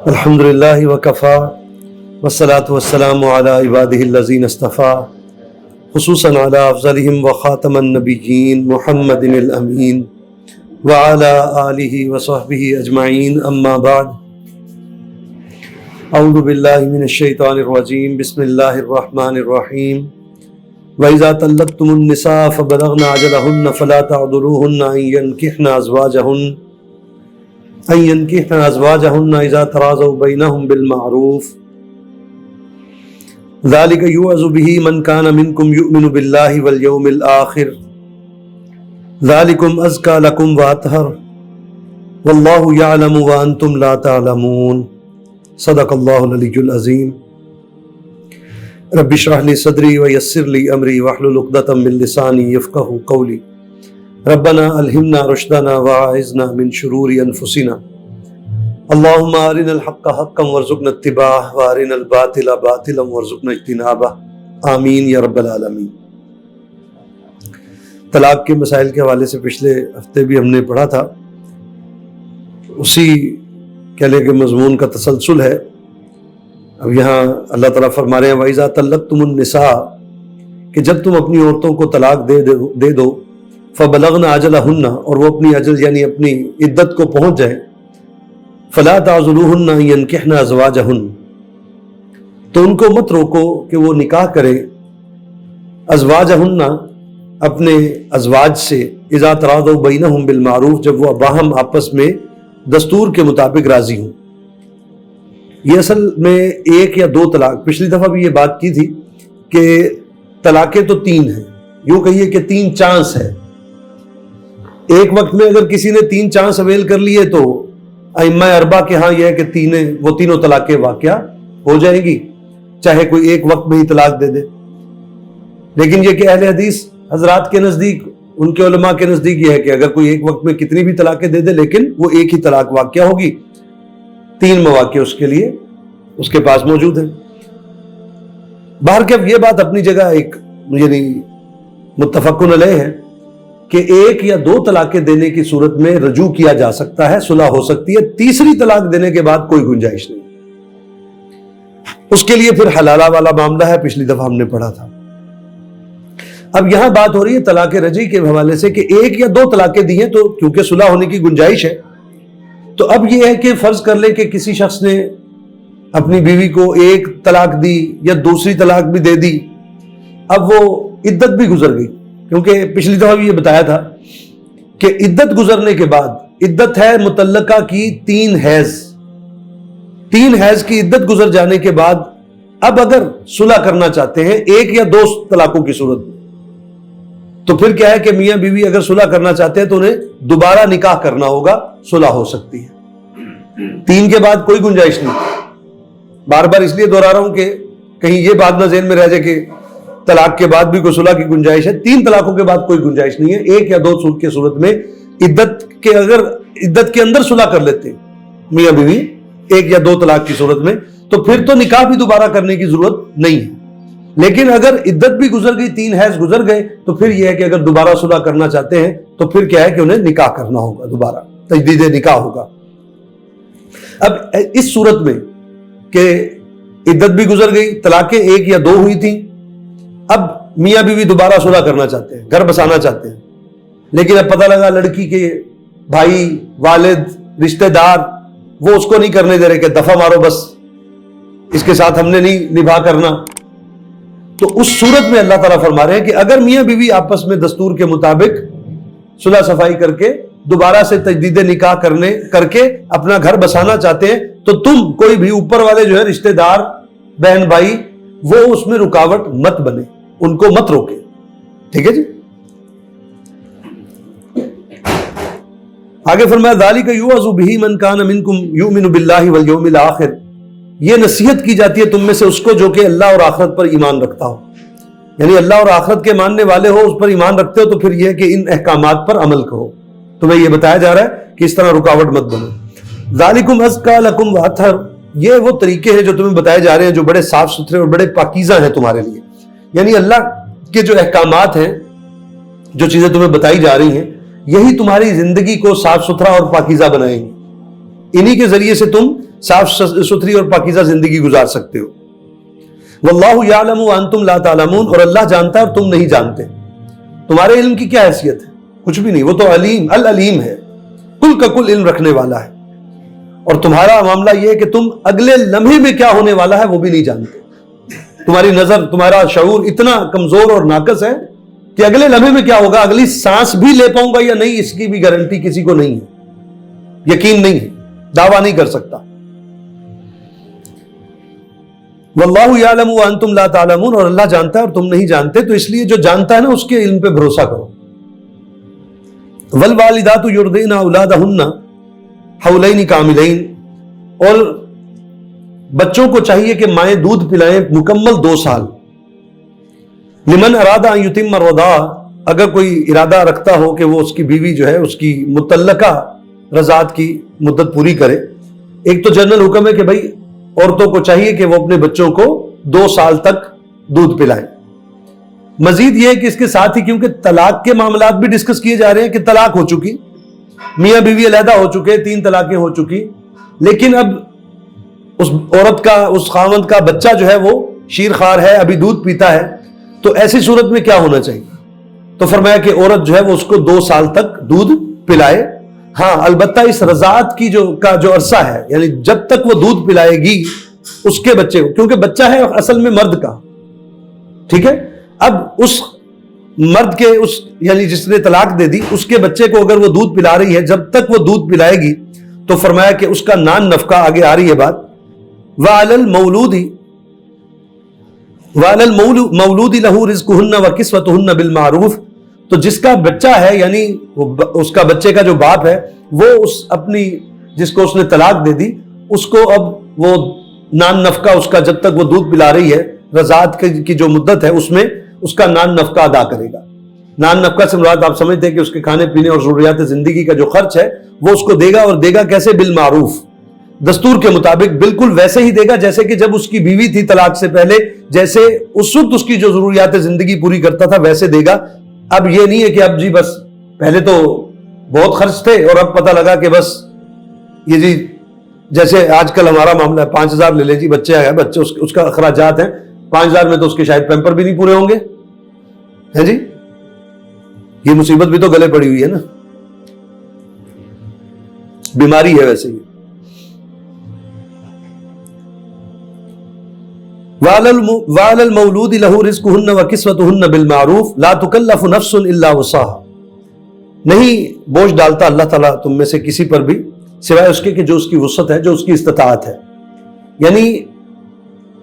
الحمد للہ وکفا والصلاة والسلام علی عبادہ الذین اصطفیٰ خصوصاً علی افضلہم وخاتم النبیین محمد الامین وعلی آلہ وصحبہ اجمعین اما بعد اعوذ باللہ من الشیطان الرجیم بسم اللہ الرحمن الرحیم وَإِذَا طَلَّقْتُمُ النِّسَاءَ فَبَلَغْنَ أَجَلَهُنَّ فَلَا تَعْضُلُوهُنَّ أَن يَنكِحْنَ أَزْوَاجَهُنَّ إِذَا تَرَاضَوْا بَيْنَهُم بِالْمَعْرُوفِ ذَلِكَ يُوعَظُ بِهِ مَنْ كَانَ مِنكُمْ يُؤْمِنُ بِاللَّهِ وَالْيَوْمِ الْآخِرِ ذَلِكُمْ أَزْكَى لَكُمْ وَأَطْهَرُ وَاللَّهُ يَعْلَمُ وَأَنْتُمْ لَا تَعْلَمُونَ صدق اللہ العلی العظیم۔ رب اشرح لی صدری ویسر لی امری واحلل عقدۃ من لسانی یفقہوا قولی ربنا الہمنا رشدنا واعذنا من شرور انفسنا اللہم ارنا الحق حقا وارزقنا اتباعہ وارنا الباطل باطلا وارزقنا اجتنابہ آمین یا رب العالمین۔ طلاق کے مسائل کے حوالے سے پچھلے ہفتے بھی ہم نے پڑھا تھا، اسی کہہ لیں کہ مضمون کا تسلسل ہے۔ اب یہاں اللہ تعالیٰ فرما رہے ہیں وَإِذَا طَلَّقْتُمُ النِّسَاءَ کہ جب تم اپنی عورتوں کو طلاق دے دو فَبَلَغْنَ أَجَلَهُنَّ اور وہ اپنی اجل یعنی اپنی عدت کو پہنچ جائیں فَلَا تَعْضُلُوهُنَّ أَن يَنكِحْنَ أَزْوَاجَهُنَّ تو ان کو مت روکو کہ وہ نکاح کریں أَزْوَاجَهُنَّ اپنے ازواج سے اذا تراضوا بینہم بالمعروف جب وہ باہم آپس میں دستور کے مطابق راضی ہوں۔ یہ اصل میں ایک یا دو طلاق، پچھلی دفعہ بھی یہ بات کی تھی کہ طلاقیں تو تین ہیں، یوں کہیے کہ تین چانس ہے۔ ایک وقت میں اگر کسی نے تین چانس اویل کر لیے تو ائمہ اربعہ کے ہاں یہ ہے کہ وہ تینوں طلاقیں واقعہ ہو جائیں گی، چاہے کوئی ایک وقت میں ہی طلاق دے دے۔ لیکن یہ کہ اہل حدیث حضرات کے نزدیک، ان کے علماء کے نزدیک یہ ہے کہ اگر کوئی ایک وقت میں کتنی بھی طلاقیں دے دے لیکن وہ ایک ہی طلاق واقعہ ہوگی، تین مواقع اس کے لیے اس کے پاس موجود ہیں۔ باہر کے یہ بات اپنی جگہ ایک یعنی متفق علیہ ہے کہ ایک یا دو طلاقیں دینے کی صورت میں رجوع کیا جا سکتا ہے، صلح ہو سکتی ہے، تیسری طلاق دینے کے بعد کوئی گنجائش نہیں۔ اس کے لیے پھر حلالہ والا معاملہ ہے، پچھلی دفعہ ہم نے پڑھا تھا۔ اب یہاں بات ہو رہی ہے طلاق رجعی کے حوالے سے کہ ایک یا دو طلاقیں دی ہیں تو کیونکہ صلح ہونے کی گنجائش ہے، تو اب یہ ہے کہ فرض کر لیں کہ کسی شخص نے اپنی بیوی کو ایک طلاق دی یا دوسری طلاق بھی دے دی، اب وہ عدت بھی گزر گئی، کیونکہ پچھلی دفعہ بھی یہ بتایا تھا کہ عدت گزرنے کے بعد، عدت ہے مطلقہ کی تین حیض کی عدت گزر جانے کے بعد اب اگر صلح کرنا چاہتے ہیں ایک یا دو طلاقوں کی صورت میں، تو پھر کیا ہے کہ میاں بیوی اگر صلح کرنا چاہتے ہیں تو انہیں دوبارہ نکاح کرنا ہوگا، صلح ہو سکتی ہے۔ تین کے بعد کوئی گنجائش نہیں۔ بار بار اس لیے دہرا رہا ہوں کہ کہیں یہ بات نہ ذہن میں رہ جائے کہ طلاق کے بعد بھی کوئی صلح کی گنجائش ہے۔ تین طلاقوں کے بعد کوئی گنجائش نہیں ہے۔ ایک یا دو صورت کی صورت میں اگر عدت کے اندر صلح کر لیتے میاں بیوی ایک یا دو طلاق کی صورت میں تو پھر تو نکاح بھی دوبارہ کرنے کی ضرورت نہیں ہے۔ لیکن اگر عدت بھی گزر گئی، تین حیض گزر گئے، تو پھر یہ ہے کہ اگر دوبارہ صلح کرنا چاہتے ہیں تو پھر کیا ہے کہ انہیں نکاح کرنا ہوگا، دوبارہ تجدید نکاح ہوگا۔ اب اس صورت میں کہ عدت بھی گزر گئی، طلاقیں ایک یا دو ہوئی تھیں، اب میاں بیوی دوبارہ صلح کرنا چاہتے ہیں، گھر بسانا چاہتے ہیں، لیکن اب پتہ لگا لڑکی کے بھائی، والد، رشتہ دار وہ اس کو نہیں کرنے دے رہے کہ دفعہ مارو، بس اس کے ساتھ ہم نے نہیں نبھا کرنا۔ تو اس صورت میں اللہ تعالیٰ فرما رہے ہیں کہ اگر میاں بیوی آپس میں دستور کے مطابق صلح صفائی کر کے دوبارہ سے تجدید نکاح کر کے اپنا گھر بسانا چاہتے ہیں تو تم کوئی بھی اوپر والے جو ہے رشتہ دار، بہن بھائی، وہ اس میں رکاوٹ مت بنے، ان کو مت روکے، ٹھیک ہے جی۔ آگے فرمایا ذالک یوعظ بہ من کان منکم یؤمن باللہ والیوم الآخر، یہ نصیحت کی جاتی ہے تم میں سے اس کو جو کہ اللہ اور آخرت پر ایمان رکھتا ہو، یعنی اللہ اور آخرت کے ماننے والے ہو، اس پر ایمان رکھتے ہو، تو پھر یہ کہ ان احکامات پر عمل کرو۔ تمہیں یہ بتایا جا رہا ہے کہ اس طرح رکاوٹ مت بنو۔ ذالکم ازکیٰ لکم واطہر، یہ وہ طریقے ہیں جو تمہیں بتائے جا رہے ہیں جو بڑے صاف ستھرے اور بڑے پاکیزہ ہیں تمہارے لیے، یعنی اللہ کے جو احکامات ہیں، جو چیزیں تمہیں بتائی جا رہی ہیں، یہی تمہاری زندگی کو صاف ستھرا اور پاکیزہ بنائیں گے۔ انہی کے ذریعے سے تم صاف ستھری اور پاکیزہ زندگی گزار سکتے ہو. واللہ یعلم وانتم لا تعلمون، اور اللہ جانتا ہے اور تم نہیں جانتے. تمہارے علم کی کیا حیثیت ہے؟ کچھ بھی نہیں، وہ تو علیم العلیم ہے، کل کا کل علم رکھنے والا ہے. اور تمہارا معاملہ یہ ہے کہ تم اگلے لمحے میں کیا ہونے والا ہے وہ بھی نہیں جانتے. تمہاری نظر، تمہارا شعور اتنا کمزور اور ناقص ہے کہ اگلے لمحے میں کیا ہوگا، اگلی سانس بھی لے پاؤں گا یا نہیں، اس کی بھی گارنٹی کسی کو نہیں ہے، یقین نہیں ہے، دعویٰ نہیں کر سکتا. واللہ یعلم وانتم لا تعلمون، اور اللہ جانتا ہے اور تم نہیں جانتے. تو اس لیے جو جانتا ہے نا اس کے علم پہ بھروسہ کرو. والوالدات یرضعن اولادہن حولین کاملین، اور بچوں کو چاہیے کہ مائیں دودھ پلائیں مکمل 2 سال. لمن اراد ان یتم الرضاع، اگر کوئی ارادہ رکھتا ہو کہ وہ اس کی بیوی جو ہے اس کی متعلقہ رضاعت کی مدت پوری کرے. ایک تو جنرل حکم ہے کہ بھائی عورتوں کو چاہیے کہ وہ اپنے بچوں کو 2 سال تک دودھ پلائیں. مزید یہ ہے کہ اس کے ساتھ ہی کیونکہ طلاق کے معاملات بھی ڈسکس کیے جا رہے ہیں کہ طلاق ہو چکی، میاں بیوی علیحدہ ہو چکے، 3 طلاقیں ہو چکی، لیکن اب اس عورت کا، اس خاوند کا بچہ جو ہے وہ شیر خوار ہے، ابھی دودھ پیتا ہے، تو ایسی صورت میں کیا ہونا چاہیے؟ تو فرمایا کہ عورت جو ہے وہ اس کو 2 سال تک دودھ پلائے. ہاں البتہ اس رضاعت کی جو عرصہ ہے، یعنی جب تک وہ دودھ پلائے گی اس کے بچے کو، کیونکہ بچہ ہے اصل میں مرد کا، ٹھیک ہے. اب اس مرد کے یعنی جس نے طلاق دے دی اس کے بچے کو اگر وہ دودھ پلا رہی ہے، جب تک وہ دودھ پلائے گی تو فرمایا کہ اس کا نان نفقہ، آگے آ رہی ہے بات، وَعَلَى الْمَوْلُودِ لَهُ رِزْقُهُنَّ وَكِسْوَتُهُنَّ بِالْمَعْرُوفِ، تو جس کا بچہ ہے یعنی اس کا بچے کا جو باپ ہے وہ اپنی جس کو اس نے طلاق دے دی اس کو اب وہ نان نفقہ اس کا جب تک وہ دودھ پلا رہی ہے رضاعت کی جو مدت ہے اس میں اس کا نان نفقہ ادا کرے گا. نان نفقہ سے مراد آپ سمجھتے ہیں کہ اس کے کھانے پینے اور ضروریات زندگی کا جو خرچ ہے وہ اس کو دے گا، اور دے گا کیسے؟ بالمعروف، دستور کے مطابق، بالکل ویسے ہی دے گا جیسے کہ جب اس کی بیوی تھی طلاق سے پہلے، جیسے اس وقت اس کی جو ضروریات زندگی پوری کرتا تھا ویسے دے گا. اب یہ نہیں ہے کہ اب جی بس پہلے تو بہت خرچ تھے اور اب پتہ لگا کہ بس یہ جی جیسے آج کل ہمارا معاملہ ہے 5000 لے لے جی، بچے آیا، بچے اس کا اخراجات ہیں 5000 میں تو اس کے شاید پیمپر بھی نہیں پورے ہوں گے، ہے جی. یہ مصیبت بھی تو گلے پڑی ہوئی ہے نا، بیماری ہے ویسے ہی. وَعَلَى الْمَوْلُودِ لَهُ رِزْقُهُنَّ وَكِسْوَتُهُنَّ بِالْمَعْرُوفِ لَا تُكَلَّفُ نَفْسٌ إِلَّا وُسْعَهَا، نہیں بوجھ ڈالتا اللہ تعالیٰ تم میں سے کسی پر بھی سوائے اس کے کہ جو اس کی وسعت ہے، جو اس کی استطاعت ہے. یعنی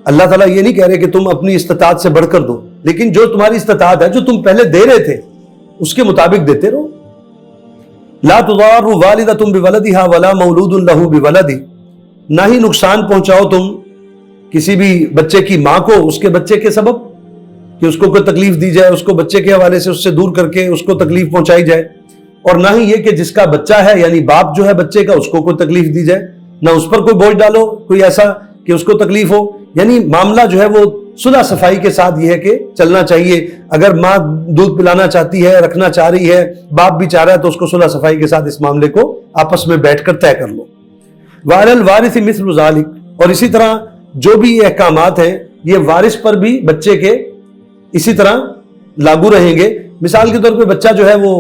اللہ تعالیٰ یہ نہیں کہہ رہے کہ تم اپنی استطاعت سے بڑھ کر دو، لیکن جو تمہاری استطاعت ہے، جو تم پہلے دے رہے تھے اس کے مطابق دیتے رہو. لا تضار والدۃ بولدہا ولا مولود لہ بولدہ، نہ ہی نقصان پہنچاؤ تم کسی بھی بچے کی ماں کو اس کے بچے کے سبب کہ اس کو کوئی تکلیف دی جائے، اس کو بچے کے حوالے سے اس سے دور کر کے اس کو تکلیف پہنچائی جائے، اور نہ ہی یہ کہ جس کا بچہ ہے یعنی باپ جو ہے بچے کا اس کو کوئی تکلیف دی جائے، نہ اس پر کوئی بوجھ ڈالو کوئی ایسا کہ اس کو تکلیف ہو. یعنی معاملہ جو ہے وہ صلح صفائی کے ساتھ یہ ہے کہ چلنا چاہیے. اگر ماں دودھ پلانا چاہتی ہے، رکھنا چاہ رہی ہے، باپ بھی چاہ رہا ہے، تو اس کو صلح صفائی کے ساتھ اس معاملے کو آپس میں بیٹھ کر طے کر لو. وَعَلَى الْوَارِثِ مِثْلُ ذَلِكَ، اور اسی طرح جو بھی یہ احکامات ہیں یہ وارث پر بھی بچے کے اسی طرح لاگو رہیں گے. مثال کے طور پہ بچہ جو ہے وہ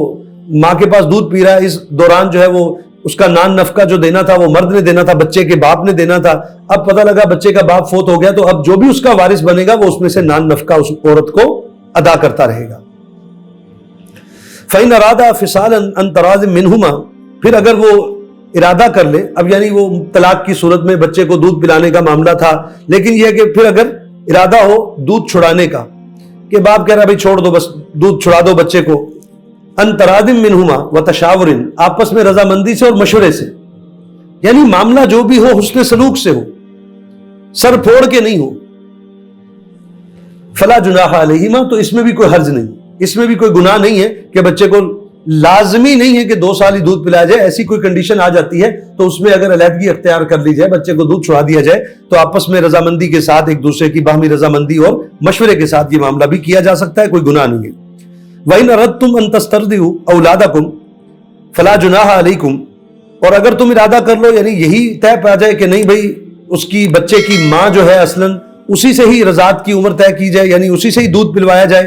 ماں کے پاس دودھ پی رہا ہے، اس دوران جو ہے وہ اس کا نان نفقہ جو دینا تھا وہ مرد نے دینا تھا، بچے کے باپ نے دینا تھا. اب پتہ لگا بچے کا باپ فوت ہو گیا تو اب جو بھی اس کا وارث بنے گا وہ اس میں سے نان نفقہ اس عورت کو ادا کرتا رہے گا. فَإِنْ أَرَادَا فِصَالًا عَنْ تَرَاضٍ مِّنْهُمَا، پھر اگر وہ ارادہ کر لے، اب یعنی وہ طلاق کی صورت میں بچے کو دودھ پلانے کا معاملہ تھا، لیکن یہ کہ پھر اگر ارادہ ہو دودھ چھڑانے کا کہ باپ کہہ رہا بھائی چھوڑ دو، بس دودھ چھڑا دو بچے کو، ان تراض منہما وتشاور، آپس میں رضامندی سے اور مشورے سے، یعنی معاملہ جو بھی ہو حسن سلوک سے ہو، سر پھوڑ کے نہیں ہو. فلا جناح علیہما، تو اس میں بھی کوئی حرج نہیں، اس میں بھی کوئی گناہ نہیں ہے کہ بچے کو لازمی نہیں ہے کہ 2 سال ہی دودھ پلایا جائے. ایسی کوئی کنڈیشن آ جاتی ہے تو اس میں اگر علیحدگی اختیار کر لی جائے، بچے کو دودھ چھڑا دیا جائے، تو آپس میں رضامندی کے ساتھ ایک دوسرے کی باہمی رضامندی اور مشورے کے ساتھ یہ معاملہ بھی کیا جا سکتا ہے، کوئی گناہ نہیں ہے. وَإِنْ أَرَدْتُمْ أَن تَسْتَرْضِعُوا أَوْلَادَكُمْ فَلَا جُنَاحَ عَلَيْكُمْ، اور اگر تم ارادہ کر لو یعنی یہی طے پا جائے کہ نہیں بھائی اس کی بچے کی ماں جو ہے اصلاً اسی سے ہی رضاعت کی عمر طے کی جائے، یعنی اسی سے ہی دودھ پلوایا جائے،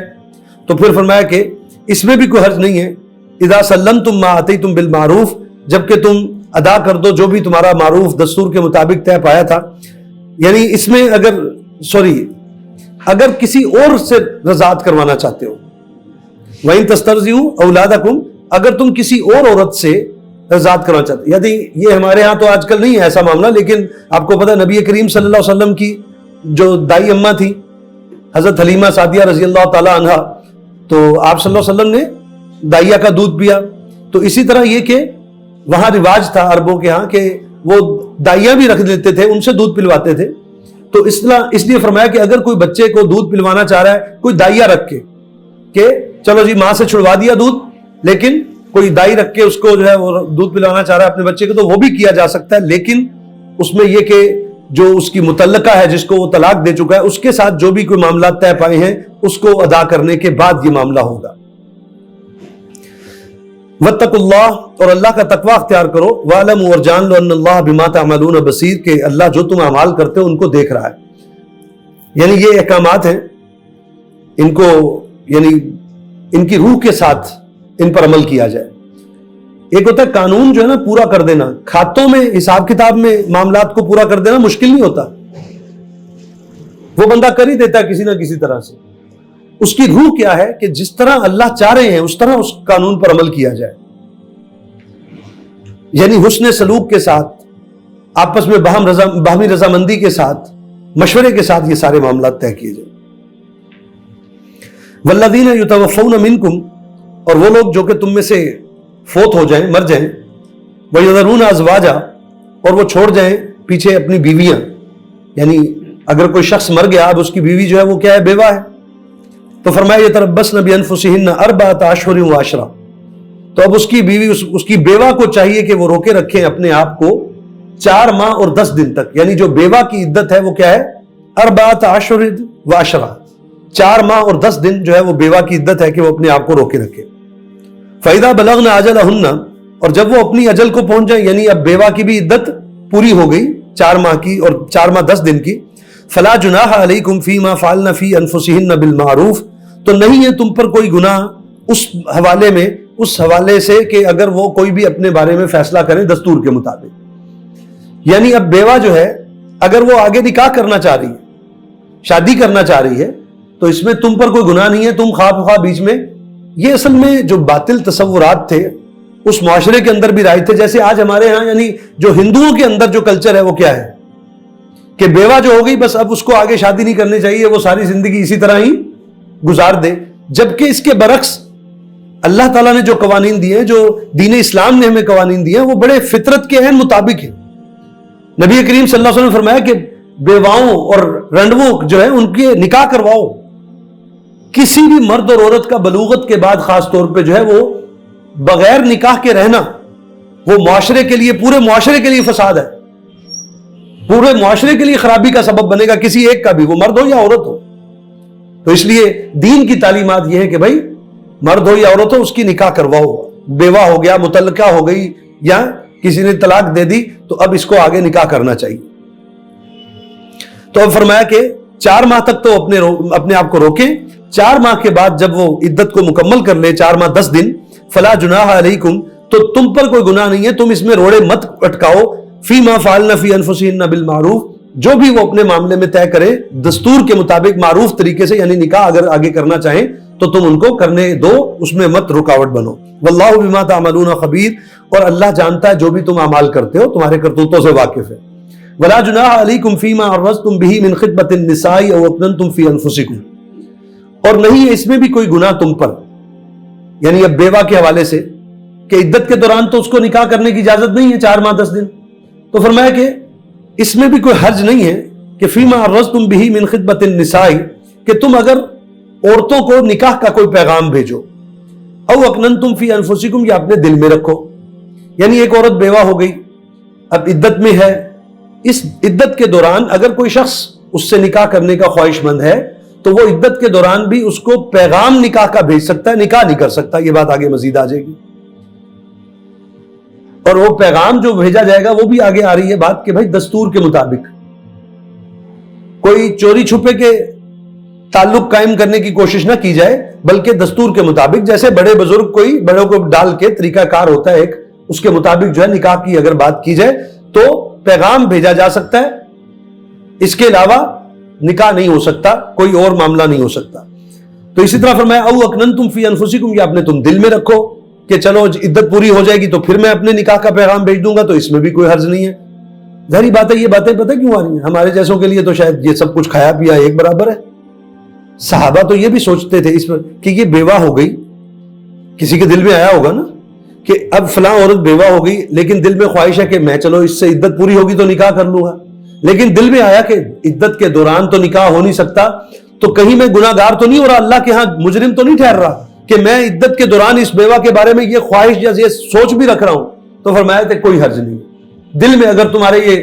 تو پھر فرمایا کہ اس میں بھی کوئی حرج نہیں ہے. اذا سلمتم ما اتیتم بالمعروف، جبکہ تم ادا کر دو جو بھی تمہارا معروف دستور کے مطابق طے پایا تھا. یعنی اس میں اگر کسی اور سے رضاعت کروانا چاہتے ہو، وَإِن تَسْتَرْضِعُوا أَوْلَادَكُمْ، اگر تم کسی اور عورت سے رضاعت کروانا چاہتے، یعنی یہ ہمارے ہاں تو آج کل نہیں ہے ایسا معاملہ، لیکن آپ کو پتہ نبی کریم صلی اللہ علیہ وسلم کی جو دائی اماں تھی حضرت حلیمہ سعدیہ رضی اللہ تعالی عنہا، تو آپ صلی اللہ علیہ وسلم نے دائیا کا دودھ پیا. تو اسی طرح یہ کہ وہاں رواج تھا عربوں کے ہاں کہ وہ دائیا بھی رکھ لیتے تھے، ان سے دودھ پلواتے تھے. تو اس لیے فرمایا کہ اگر کوئی بچے کو دودھ پلوانا چاہ رہا ہے کوئی دائیا رکھ کے کہ چلو جی ماں سے چھڑوا دیا دودھ، لیکن کوئی دائی رکھ کے اس کو جو ہے وہ دودھ پلانا چاہ رہا ہے اپنے بچے کو، تو وہ بھی کیا جا سکتا ہے. لیکن اس میں یہ کہ جو اس کی متعلقہ ہے جس کو وہ طلاق دے چکا ہے اس کے ساتھ جو بھی کوئی معاملات طے پائے ہیں اس کو ادا کرنے کے بعد یہ معاملہ ہوگا. واتقوا اللہ، اور اللہ کا تقوی اختیار کرو. وَاعْلَمُوا، اور جان لو، ان اللہ بما تعملون بصیر، کہ اللہ جو تم اعمال کرتے ہو ان کو دیکھ رہا ہے. یعنی یہ احکامات ہیں، ان کو یعنی ان کی روح کے ساتھ ان پر عمل کیا جائے. ایک ہوتا ہے قانون جو ہے نا پورا کر دینا، کھاتوں میں حساب کتاب میں معاملات کو پورا کر دینا مشکل نہیں ہوتا، وہ بندہ کر ہی دیتا ہے کسی نہ کسی طرح سے. اس کی روح کیا ہے کہ جس طرح اللہ چاہ رہے ہیں اس طرح اس قانون پر عمل کیا جائے، یعنی حسن سلوک کے ساتھ، آپس میں باہمی رضامندی کے ساتھ، مشورے کے ساتھ یہ سارے معاملات طے کیے جائیں. والذین یتوفون منکم، اور وہ لوگ جو کہ تم میں سے فوت ہو جائیں، مر جائیں، وَيَذَرُونَ أَزْوَاجًا، اور وہ چھوڑ جائیں پیچھے اپنی بیویاں. یعنی اگر کوئی شخص مر گیا اب اس کی بیوی جو ہے وہ کیا ہے؟ بیوہ ہے. تو فرمایا يَتَرَبَّصْنَ بِأَنفُسِهِنَّ أَرْبَعَةَ أَشْهُرٍ وَعَشْرًا، تو اب اس کی بیوی اس کی بیوہ کو چاہیے کہ وہ روکے رکھیں اپنے آپ کو 4 ماہ اور 10 دن تک. یعنی جو بیوہ کی عدت ہے وہ کیا ہے؟ 4 أشهر وعشرة، 4 ماہ اور 10 دن جو ہے وہ بیوہ کی عدت ہے کہ وہ اپنے آپ کو روکے رکھے. فَإِذَا بَلَغْنَ أَجَلَهُنَّ، اور جب وہ اپنی اجل کو پہنچ جائیں، یعنی اب بیوہ کی بھی عدت پوری ہو گئی 4 ماہ کی اور 4 ماہ 10 دن کی. فَلَا جُنَاحَ عَلَيْكُمْ فِي مَا فَعَلْنَ فِي أَنفُسِهِنَّ بِالْمَعْرُوفِ، تو نہیں ہے تم پر کوئی گناہ اس حوالے سے کہ اگر وہ کوئی بھی اپنے بارے میں فیصلہ کریں دستور کے مطابق. یعنی اب بیوہ جو ہے اگر وہ آگے نکاح کرنا چاہ رہی ہے، شادی کرنا چاہ رہی ہے، تو اس میں تم پر کوئی گناہ نہیں ہے. تم خواہ بیچ میں، یہ اصل میں جو باطل تصورات تھے اس معاشرے کے اندر بھی رائج تھے. جیسے آج ہمارے ہاں یعنی جو ہندوؤں کے اندر جو کلچر ہے وہ کیا ہے کہ بیوہ جو ہو گئی بس اب اس کو آگے شادی نہیں کرنی چاہیے، وہ ساری زندگی اسی طرح ہی گزار دے. جبکہ اس کے برعکس اللہ تعالیٰ نے جو قوانین دیے ہیں، جو دین اسلام نے ہمیں قوانین دیے ہیں، وہ بڑے فطرت کے عین مطابق ہیں. نبی کریم صلی اللہ علیہ وسلم نے فرمایا کہ بیواؤں اور رنڈووں جو ہے ان کے نکاح کرواؤ. کسی بھی مرد اور عورت کا بلوغت کے بعد خاص طور پہ جو ہے وہ بغیر نکاح کے رہنا وہ معاشرے کے لیے، پورے معاشرے کے لیے فساد ہے، پورے معاشرے کے لیے خرابی کا سبب بنے گا، کسی ایک کا بھی، وہ مرد ہو یا عورت ہو. تو اس لیے دین کی تعلیمات یہ ہے کہ بھائی مرد ہو یا عورت ہو اس کی نکاح کرواؤ. بیوہ ہو گیا، متعلقہ ہو گئی یا کسی نے طلاق دے دی تو اب اس کو آگے نکاح کرنا چاہیے. تو اب فرمایا کہ 4 ماہ تک تو اپنے آپ کو روکیں. 4 ماہ کے بعد جب وہ عدت کو مکمل کر لے 4 ماہ 10 دن، فلا جناح علیکم، تو تم پر کوئی گناہ نہیں ہے، تم اس میں روڑے مت اٹکاؤ. فی ما فعلن فی انفسہن بالمعروف، جو بھی وہ اپنے معاملے میں طے کرے دستور کے مطابق معروف طریقے سے، یعنی نکاح اگر آگے کرنا چاہیں تو تم ان کو کرنے دو، اس میں مت رکاوٹ بنو. واللہ بما تعملون خبیر، اور اللہ جانتا ہے جو بھی تم اعمال کرتے ہو، تمہارے کرتوتوں سے واقف ہے. ولا جناح علیکم فیما عرضتم به من خطبۃ النساء او اکننتم فی انفسکم، اور نہیں ہے اس میں بھی کوئی گناہ تم پر، یعنی اب بیوہ کے حوالے سے کہ عدت کے دوران تو اس کو نکاح کرنے کی اجازت نہیں ہے 4 ماہ 10 دن. تو فرمایا کہ اس میں بھی کوئی حرج نہیں ہے کہ فیما عرضتم به من خطبۃ النساء، کہ تم اگر عورتوں کو نکاح کا کوئی پیغام بھیجو، او اکننتم فی انفسکم، یا اپنے دل میں رکھو. یعنی ایک عورت بیوہ ہو گئی، اب عدت میں ہے، اس عدت کے دوران اگر کوئی شخص اس سے نکاح کرنے کا خواہش مند ہے تو وہ عدت کے دوران بھی اس کو پیغام نکاح کا بھیج سکتا ہے، نکاح نہیں کر سکتا. یہ بات آگے مزید آ جائے گی. اور وہ پیغام جو بھیجا جائے گا وہ بھی آگے آ رہی ہے بات کہ بھائی دستور کے مطابق، کوئی چوری چھپے کے تعلق قائم کرنے کی کوشش نہ کی جائے، بلکہ دستور کے مطابق، جیسے بڑے بزرگ کوئی بڑوں کو ڈال کے طریقہ کار ہوتا ہے ایک، اس کے مطابق جو ہے نکاح کی اگر بات کی جائے تو پیغام بھیجا جا سکتا ہے، اس کے علاوہ نکاح نہیں ہو سکتا، کوئی اور معاملہ نہیں ہو سکتا۔ تو اسی طرح فرمایا او اکننتم فی انفسکم، یا اپنے تم دل میں رکھو کہ چلو عدت پوری ہو جائے گی تو پھر میں اپنے نکاح کا پیغام بھیج دوں گا، تو اس میں بھی کوئی حرج نہیں ہے۔ ظاہری بات ہے یہ باتیں پتہ کیوں آ رہی ہیں ہمارے جیسوں کے لیے، تو شاید یہ سب کچھ کھایا پیا ایک برابر ہے۔ صحابہ تو یہ بھی سوچتے تھے اس پر کہ یہ بیوہ ہو گئی، کسی کے دل میں آیا ہوگا نا کہ اب فلاں عورت بیوہ ہو گئی، لیکن دل میں خواہش ہے کہ میں چلو اس سے عدت پوری ہوگی تو نکاح کر لوں گا، لیکن دل میں آیا کہ عدت کے دوران تو نکاح ہو نہیں سکتا، تو کہیں میں گناہ گار تو نہیں ہو رہا، اللہ کے ہاں مجرم تو نہیں ٹھہر رہا کہ میں عدت کے دوران اس بیوہ کے بارے میں یہ خواہش یا یہ سوچ بھی رکھ رہا ہوں۔ تو فرمایا تھا کوئی حرج نہیں، دل میں اگر تمہارے یہ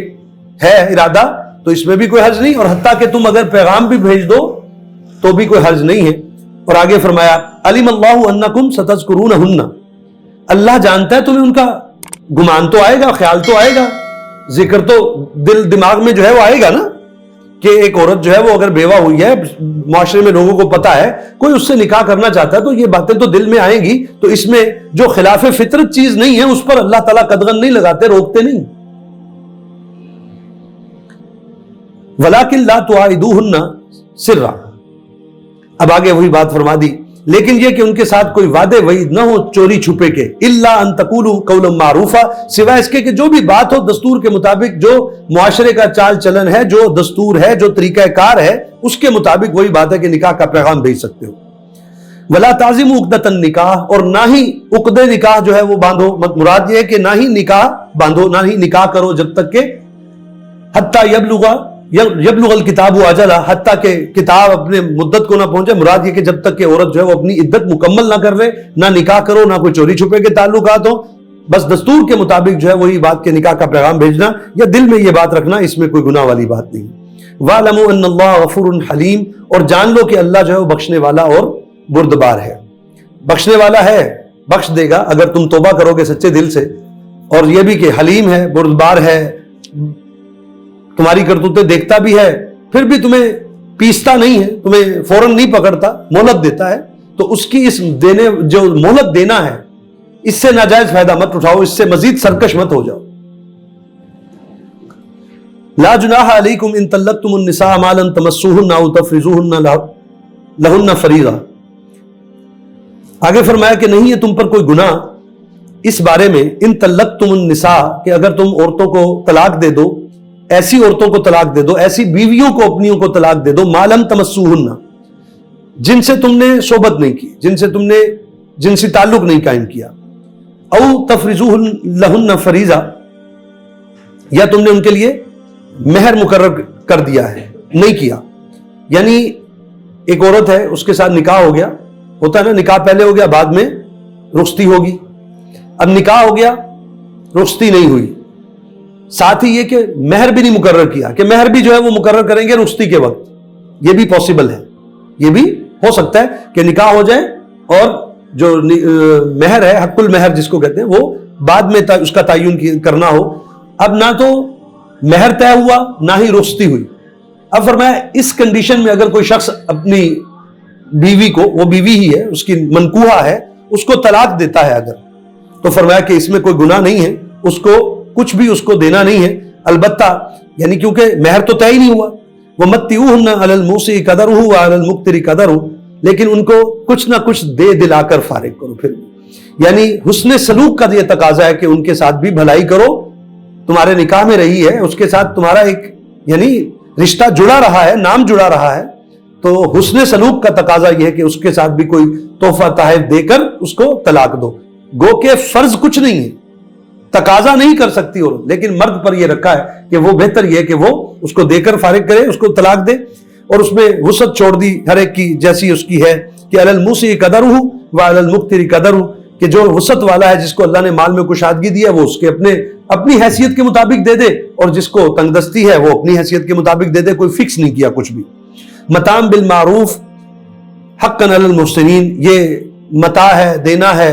ہے ارادہ تو اس میں بھی کوئی حرج نہیں، اور حتیٰ کہ تم اگر پیغام بھی بھیج دو تو بھی کوئی حرج نہیں ہے۔ اور آگے فرمایا علم اللہ انکم ستذکرونہن، اللہ جانتا ہے تمہیں ان کا گمان تو آئے گا، خیال تو آئے گا، ذکر تو دل دماغ میں جو ہے وہ آئے گا نا کہ ایک عورت جو ہے وہ اگر بیوہ ہوئی ہے، معاشرے میں لوگوں کو پتا ہے، کوئی اس سے نکاح کرنا چاہتا ہے، تو یہ باتیں تو دل میں آئیں گی، تو اس میں جو خلاف فطرت چیز نہیں ہے اس پر اللہ تعالیٰ قدغن نہیں لگاتے، روکتے نہیں۔ وَلَكِنْ لَا تُعَائِدُوهُنَّ سِرًّا، اب آگے وہی بات فرما دی، لیکن یہ کہ ان کے ساتھ کوئی وعدے وعید نہ ہو چوری چھپے کے، الا ان تقولوا قولا معروفا، سوائے اس کے کہ جو بھی بات ہو دستور کے مطابق، جو معاشرے کا چال چلن ہے، جو دستور ہے، جو طریقہ کار ہے، اس کے مطابق وہی بات ہے کہ نکاح کا پیغام بھیج سکتے ہو۔ ولا تعزموا عقدۃ النکاح، اور نہ ہی عقد نکاح جو ہے وہ باندھو، مراد یہ ہے کہ نہ ہی نکاح باندھو، نہ ہی نکاح کرو جب تک کہ حتی یبلغ الکتاب اجلہ، حتیٰ کہ کتاب اپنے مدت کو نہ پہنچے، مراد یہ کہ جب تک کہ عورت جو ہے وہ اپنی عدت مکمل نہ کر لے، نہ نکاح کرو، نہ کوئی چوری چھپے کے تعلقات ہوں، بس دستور کے مطابق جو ہے وہی بات کے نکاح کا پیغام بھیجنا یا دل میں یہ بات رکھنا، اس میں کوئی گناہ والی بات نہیں۔ وَاعْلَمُوا أَنَّ اللَّهَ غَفُورٌ حَلِيمٌ، اور جان لو کہ اللہ جو ہے وہ بخشنے والا اور بردبار ہے، بخشنے والا ہے، بخش دے گا اگر تم توبہ کرو گے سچے دل سے، اور یہ بھی کہ حلیم ہے، بردبار ہے، تمہاری کرتوتیں دیکھتا بھی ہے، پھر بھی تمہیں پیستا نہیں ہے، تمہیں فوراً نہیں پکڑتا، مہلت دیتا ہے، تو اس کی اس دینے جو مہلت دینا ہے اس سے ناجائز فائدہ مت اٹھاؤ، اس سے مزید سرکش مت ہو جاؤ۔ لا جناح علیکم ان طلقتم النساء ما لم تمسوهن او تفرضوهن لهن فریضہ، آگے فرمایا کہ نہیں ہے تم پر کوئی گناہ اس بارے میں، ان طلقتم النساء، کہ اگر تم عورتوں کو طلاق دے دو، ایسی عورتوں کو طلاق دے دو، ایسی بیویوں کو اپنیوں کو طلاق دے دو، ما لم تمسوهن، جن سے تم نے صحبت نہیں کی، جن سے تم نے جنسی تعلق نہیں قائم کیا، او تفرضوهن لهن فریضہ، یا تم نے ان کے لیے مہر مقرر کر دیا ہے، نہیں کیا، یعنی ایک عورت ہے اس کے ساتھ نکاح ہو گیا، ہوتا ہے نا نکاح پہلے ہو گیا بعد میں رخصتی ہوگی، اب نکاح ہو گیا رخصتی نہیں ہوئی، ساتھ ہی یہ کہ مہر بھی نہیں مقرر کیا کہ مہر بھی جو ہے وہ مقرر کریں گے رخصتی کے وقت، یہ بھی پاسبل ہے، یہ بھی ہو سکتا ہے کہ نکاح ہو جائے اور جو مہر ہے حق المہر جس کو کہتے ہیں وہ بعد میں اس کا تعین کرنا ہو۔ اب نہ تو مہر طے ہوا نہ ہی رخصتی ہوئی، اب فرمایا اس کنڈیشن میں اگر کوئی شخص اپنی بیوی کو، وہ بیوی ہی ہے، اس کی منکوحہ ہے، اس کو طلاق دیتا ہے اگر، تو فرمایا کہ اس میں کوئی گناہ نہیں ہے، اس کو کچھ بھی اس کو دینا نہیں ہے، البتہ یعنی کیونکہ مہر تو طے ہی نہیں ہوا، وَمَتِّعُوهُنَّ عَلَى الْمُوسِعِ قَدَرُهُ وَعَلَى الْمُقْتِرِ قَدَرُهُ، لیکن ان کو کچھ نہ کچھ دے دلا کر فارغ کرو، پھر یعنی حسن سلوک کا یہ تقاضا ہے کہ ان کے ساتھ بھی بھلائی کرو، تمہارے نکاح میں رہی ہے، اس کے ساتھ تمہارا ایک یعنی رشتہ جڑا رہا ہے، نام جڑا رہا ہے، تو حسن سلوک کا تقاضا یہ ہے کہ اس کے ساتھ بھی کوئی تحفہ تحائف دے کر اس کو طلاق دو، گو کہ فرض کچھ نہیں ہے، تقاضا نہیں کر سکتی، اور لیکن مرد پر یہ رکھا ہے کہ وہ بہتر یہ کہ وہ اس کو دے کر فارغ کرے، اس کو طلاق دے، اور اس میں وسعت چھوڑ دی ہر ایک کی جیسی اس کی ہے کہ علی الموسع قدرہ وعلی المقتر قدرہ، کہ جو وسعت والا ہے جس کو اللہ نے مال میں کشادگی دی ہے وہ اس کے اپنی حیثیت کے مطابق دے دے، اور جس کو تنگ دستی ہے وہ اپنی حیثیت کے مطابق دے دے، کوئی فکس نہیں کیا کچھ بھی۔ متاع بالمعروف حقا علی المحسنین، یہ متاع ہے، دینا ہے،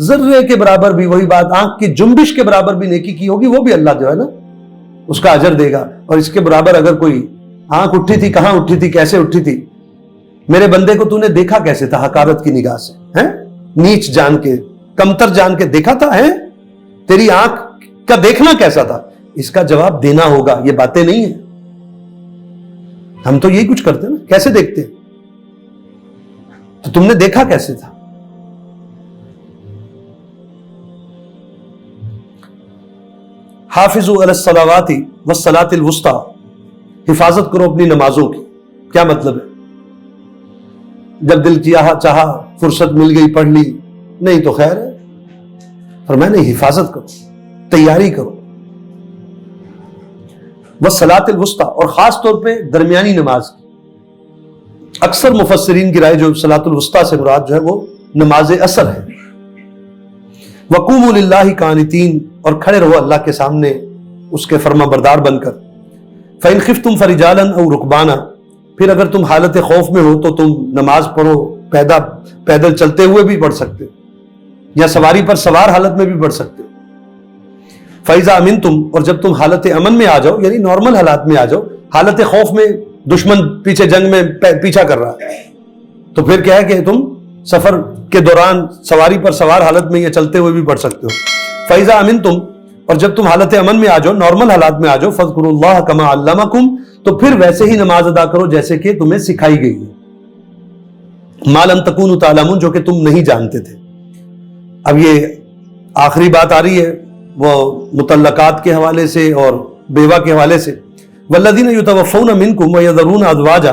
ذرے کے برابر بھی، وہی بات، آنکھ کی جنبش کے برابر بھی نیکی کی ہوگی، وہ بھی اللہ جو ہے نا اس کا اجر دے گا. اور اس کے برابر اگر کوئی آنکھ اٹھی تھی، کہاں اٹھی تھی، کیسے اٹھی تھی، میرے بندے کو تو نے دیکھا کیسے تھا؟ حقارت کی نگاہ سے، ہیں، نیچ جان کے، کمتر جان کے دیکھا تھا، ہیں، تیری آنکھ کا دیکھنا کیسا تھا؟ اس کا جواب دینا ہوگا. یہ باتیں نہیں ہیں. ہم تو یہی کچھ کرتے ہیں نا، کیسے دیکھتے ہیں؟ تو تم نے دیکھا کیسے تھا؟ حافظوا علی الصلوات والصلاۃ الوسطی، حفاظت کرو اپنی نمازوں کی. کیا مطلب ہے؟ جب دل کیا چاہا، فرصت مل گئی پڑھ لی، نہیں تو خیر ہے. فرمایا نہیں، حفاظت کرو، تیاری کرو. والصلاۃ الوسطی، اور خاص طور پہ درمیانی نماز کی. اکثر مفسرین کی رائے جو صلاۃ الوسطی سے مراد جو ہے وہ نماز عصر ہے. وقوموا للہ قانتین، اور کھڑے رہو اللہ کے سامنے اس کے فرما بردار بن کر. فإن خفتم فرجالا او رکبانا، پھر اگر تم حالت خوف میں ہو تو تم نماز پڑھو، پیدل چلتے ہوئے بھی پڑھ سکتے ہو، یا سواری پر سوار حالت میں بھی پڑھ سکتے ہو. فإذا امنتم، اور جب تم حالت امن میں آ جاؤ، یعنی نارمل حالات میں آ جاؤ، حالت خوف میں دشمن پیچھے جنگ میں پیچھا کر رہا ہے، تو پھر کیا ہے کہ تم سفر کے دوران سواری پر سوار حالت میں یا چلتے ہوئے بھی پڑھ سکتے ہو. فإذا امنتم، اور جب تم حالت امن میں آ جاؤ، نارمل حالات میں آ جاؤ، فاذکروا اللہ کما علمکم، تو پھر ویسے ہی نماز ادا کرو جیسے کہ تمہیں سکھائی گئی ہے. ما لم تکونوا تعلمون، جو کہ تم نہیں جانتے تھے. اب یہ آخری بات آ رہی ہے وہ مطلقات کے حوالے سے اور بیوہ کے حوالے سے. والذین یتوفون منکم ویذرون ازواجا،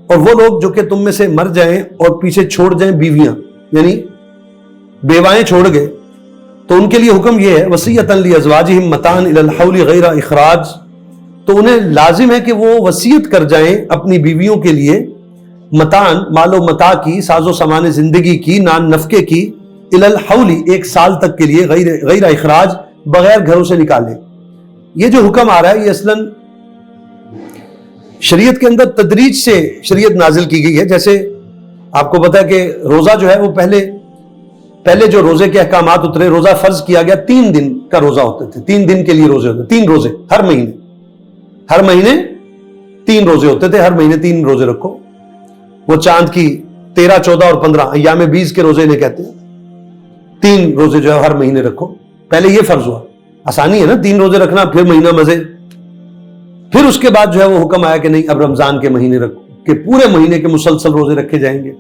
اور وہ لوگ جو کہ تم میں سے مر جائیں اور پیچھے چھوڑ جائیں بیویاں، یعنی بیوائیں چھوڑ گئے، تو ان کے لیے حکم یہ ہے وصیۃ لازواجہم متاعا الی الحول غیر اخراج، تو انہیں لازم ہے کہ وہ وصیت کر جائیں اپنی بیویوں کے لیے متاعا، مال و متاع کی، ساز و سامان زندگی کی، نان نفقے کی، الی الحول، 1 سال تک کے لیے، غیر اخراج، بغیر گھروں سے نکالے. یہ جو حکم آ رہا ہے یہ اصلاً شریعت کے اندر تدریج سے شریعت نازل کی گئی ہے. جیسے آپ کو پتا ہے کہ روزہ جو ہے وہ پہلے جو روزے کے احکامات اترے، روزہ فرض کیا گیا 3 دن کا روزہ ہوتے تھے، 3 دن کے لیے روزے ہوتے تھے، 3 روزے ہر مہینے 3 روزے ہوتے تھے. ہر مہینے 3 روزے رکھو. وہ چاند کی 13، 14 اور 15 ایام 20 کے روزے انہیں کہتے ہیں. 3 روزے جو ہے ہر مہینے رکھو. پہلے یہ فرض ہوا، آسانی ہے نا 3 روزے رکھنا، پھر مہینہ مزے. پھر اس کے بعد جو ہے وہ حکم آیا کہ نہیں، اب رمضان کے مہینے رکھو، کہ پورے مہینے کے مسلسل روزے رکھے جائیں گے.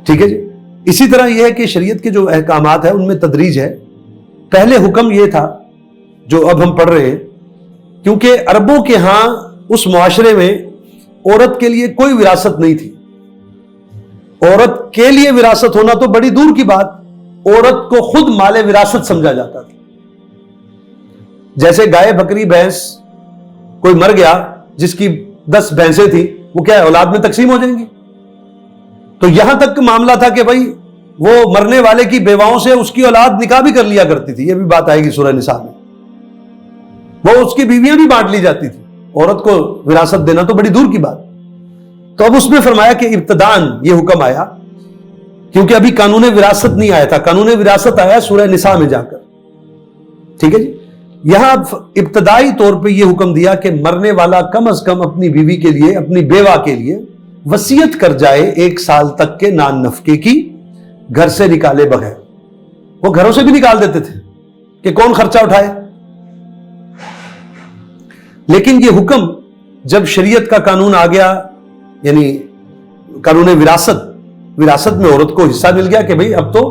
ٹھیک ہے جی. اسی طرح یہ ہے کہ شریعت کے جو احکامات ہیں ان میں تدریج ہے. پہلے حکم یہ تھا جو اب ہم پڑھ رہے ہیں، کیونکہ عربوں کے ہاں اس معاشرے میں عورت کے لیے کوئی وراثت نہیں تھی. عورت کے لیے وراثت ہونا تو بڑی دور کی بات، عورت کو خود مال وراثت سمجھا جاتا تھا. جیسے گائے، بکری، بھینس، کوئی مر گیا جس کی 10 بھینسیں تھیں، وہ کیا ہے، اولاد میں تقسیم ہو جائیں گی. تو یہاں تک معاملہ تھا کہ بھائی وہ مرنے والے کی بیواؤں سے اس کی اولاد نکاح بھی کر لیا کرتی تھی. یہ بھی بات آئے گی سورہ نساء میں. وہ اس کی بیویاں بھی بانٹ لی جاتی تھی. عورت کو وراثت دینا تو بڑی دور کی بات. تو اب اس میں فرمایا کہ ابتداً یہ حکم آیا، کیونکہ ابھی قانون وراثت نہیں آیا تھا. قانون وراثت آیا سورہ نساء میں جا کر. ٹھیک ہے جی. یہاں ابتدائی طور پہ یہ حکم دیا کہ مرنے والا کم از کم اپنی بیوی کے لیے، اپنی بیوہ کے لیے وصیت کر جائے 1 سال تک کے نان نفقے کی، گھر سے نکالے بغیر. وہ گھروں سے بھی نکال دیتے تھے کہ کون خرچہ اٹھائے. لیکن یہ حکم جب شریعت کا قانون آ گیا، یعنی قانون وراثت میں عورت کو حصہ مل گیا کہ بھئی اب تو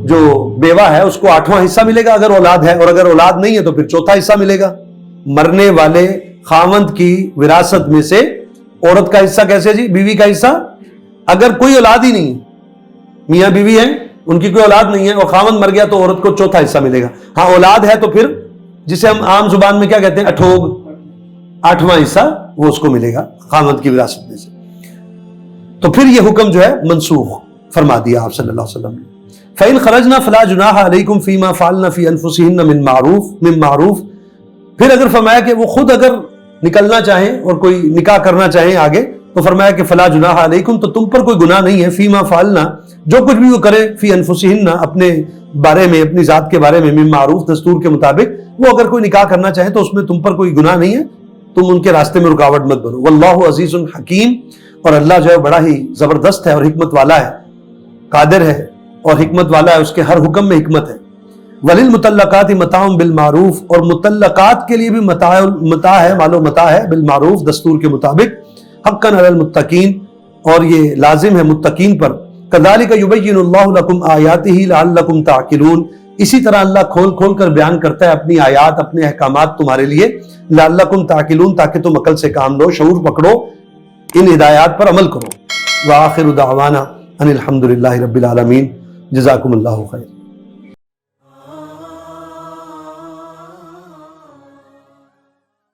جو بیوہ ہے اس کو 8واں حصہ ملے گا اگر اولاد ہے، اور اگر اولاد نہیں ہے تو پھر 4تھا حصہ ملے گا. مرنے والے خاوند کی وراثت میں سے عورت کا حصہ کیسے جی؟ بیوی کا حصہ. اگر کوئی اولاد ہی نہیں ہے، میاں بیوی ہیں، ان کی کوئی اولاد نہیں ہے اور خاوند مر گیا تو عورت کو 4تھا حصہ ملے گا. ہاں اولاد ہے تو پھر جسے ہم عام زبان میں کیا کہتے ہیں، اٹھوگ، 8واں حصہ وہ اس کو ملے گا خاوند کی وراثت میں سے. تو پھر یہ حکم جو ہے منسوخ فرما دیا آپ صلی اللہ علیہ وسلم نے. فَإِنْ خَرَجْنَا فَلَا جُنَاحَ عَلَيْكُمْ فِي مَا فَعَلْنَا فِي أَنفُسِهِنَّ مِن مَّعْرُوفٍ. پھر اگر فرمایا کہ وہ خود اگر نکلنا چاہیں اور کوئی نکاح کرنا چاہیں آگے، تو فرمایا کہ فَلَا جُنَاحَ عَلَيْكُمْ، تو تم پر کوئی گناہ نہیں ہے، فِي مَا فَعَلْنَا، جو کچھ بھی وہ کرے فی انفسہن اپنے بارے میں، اپنی ذات کے بارے میں، من معروف دستور کے مطابق، وہ اگر کوئی نکاح کرنا چاہے تو اس میں تم پر کوئی گناہ نہیں ہے، تم ان کے راستے میں رکاوٹ مت بنو۔ واللہ عزیز حکیم، اور اللہ جو ہے بڑا ہی زبردست ہے اور حکمت والا ہے، قادر ہے اور حکمت والا ہے، اس کے ہر حکم میں حکمت ہے۔ وَلِلْمُطَلَّقَاتِ مَتَاعٌ بِالْمَعْرُوفِ، اور مطلقات کے لیے بھی متاع ہے، مال و متاع ہے، بالمعروف دستور کے مطابق، حقاً علی المتقین، اور یہ لازم ہے متقین پر۔ كَذَلِكَ يُبَيِّنُ اللَّهُ لَكُمْ آيَاتِهِ لَعَلَّكُمْ تَعْقِلُونَ، اسی طرح اللہ کھول کر بیان کرتا ہے اپنی آیات، اپنے احکامات تمہارے لیے، لَعَلَّكُمْ تَعْقِلُونَ، تاکہ تم عقل سے کام لو، شعور پکڑو، ان ہدایات پر عمل کرو۔ وآخر دعوانا ان الحمد للہ رب العالمین۔ جزاکم اللہ خیر۔